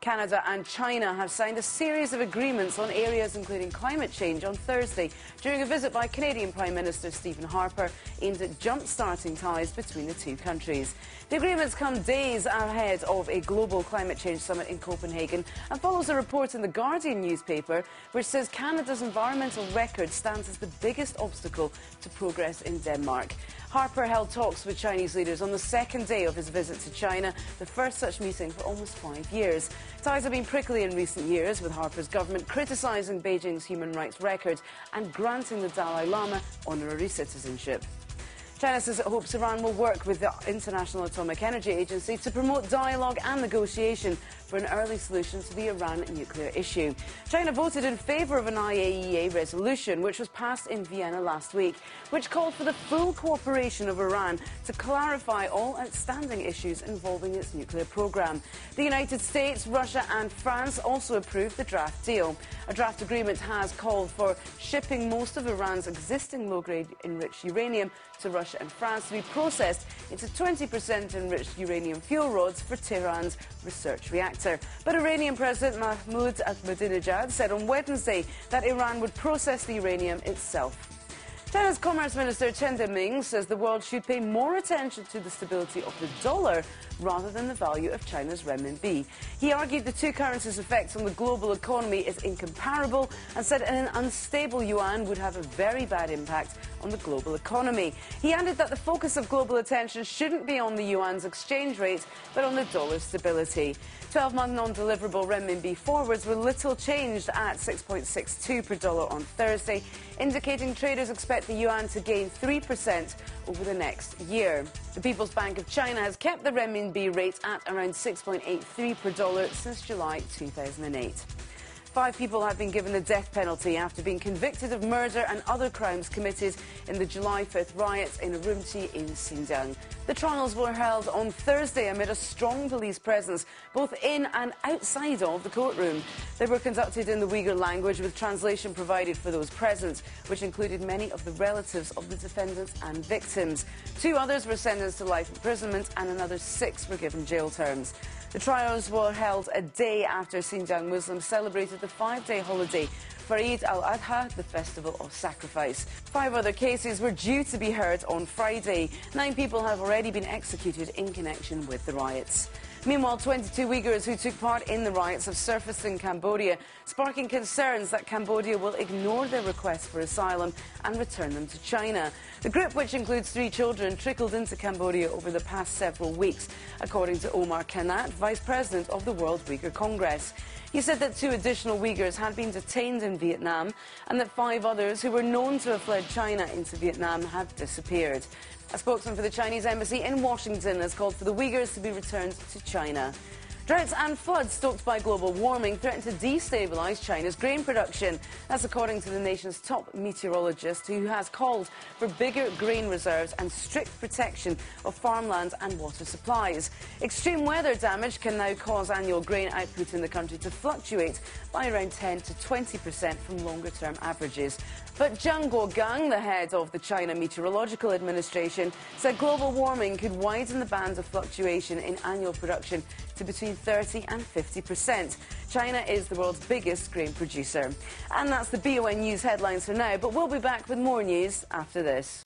Canada and China have signed a series of agreements on areas including climate change on Thursday during a visit by Canadian Prime Minister Stephen Harper aimed at jump-starting ties between the two countries. The agreements come days ahead of a global climate change summit in Copenhagen and follows a report in the Guardian newspaper which says Canada's environmental record stands as the biggest obstacle to progress in Denmark. Harper held talks with Chinese leaders on the second day of his visit to China, the first such meeting for almost 5 years. Ties have been prickly in recent years, with Harper's government criticising Beijing's human rights record and granting the Dalai Lama honorary citizenship. China says it hopes Iran will work with the International Atomic Energy Agency to promote dialogue and negotiation for an early solution to the Iran nuclear issue. China voted in favour of an IAEA resolution which was passed in Vienna last week, which called for the full cooperation of Iran to clarify all outstanding issues involving its nuclear programme. The United States, Russia and France also approved the draft deal. A draft agreement has called for shipping most of Iran's existing low-grade enriched uranium to Russia and France to be processed into 20% enriched uranium fuel rods for Tehran's research reactor. But Iranian President Mahmoud Ahmadinejad said on Wednesday that Iran would process the uranium itself. China's Commerce Minister Chen Deming says the world should pay more attention to the stability of the dollar rather than the value of China's renminbi. He argued the two currencies' effects on the global economy is incomparable and said an unstable yuan would have a very bad impact on the global economy. He added that the focus of global attention shouldn't be on the yuan's exchange rate, but on the dollar's stability. 12-month non-deliverable renminbi forwards were little changed at 6.62 per dollar on Thursday, indicating traders expect the yuan to gain 3% over the next year. The People's Bank of China has kept the renminbi rate at around 6.83 per dollar since July 2008. 5 people have been given the death penalty after being convicted of murder and other crimes committed in the July 5th riots in Urumqi in Xinjiang. The trials were held on Thursday amid a strong police presence both in and outside of the courtroom. They were conducted in the Uyghur language with translation provided for those present, which included many of the relatives of the defendants and victims. 2 others were sentenced to life imprisonment and another 6 were given jail terms. The trials were held a day after Xinjiang Muslims celebrated the 5-day holiday for Eid al-Adha, the festival of sacrifice. 5 other cases were due to be heard on Friday. 9 people have already been executed in connection with the riots. Meanwhile, 22 Uyghurs who took part in the riots have surfaced in Cambodia, sparking concerns that Cambodia will ignore their requests for asylum and return them to China. The group, which includes 3 children, trickled into Cambodia over the past several weeks, according to Omar Kanat, Vice President of the World Uyghur Congress. He said that 2 additional Uyghurs had been detained in Vietnam and that 5 others who were known to have fled China into Vietnam had disappeared. A spokesman for the Chinese embassy in Washington has called for the Uyghurs to be returned to China. Droughts and floods stoked by global warming threaten to destabilise China's grain production. That's according to the nation's top meteorologist, who has called for bigger grain reserves and strict protection of farmland and water supplies. Extreme weather damage can now cause annual grain output in the country to fluctuate by around 10 to 20% from longer-term averages. But Zhang Guogang, the head of the China Meteorological Administration, said global warming could widen the band of fluctuation in annual production to between 30 and 50%. China is the world's biggest grain producer. And that's the BON News headlines for now, but we'll be back with more news after this.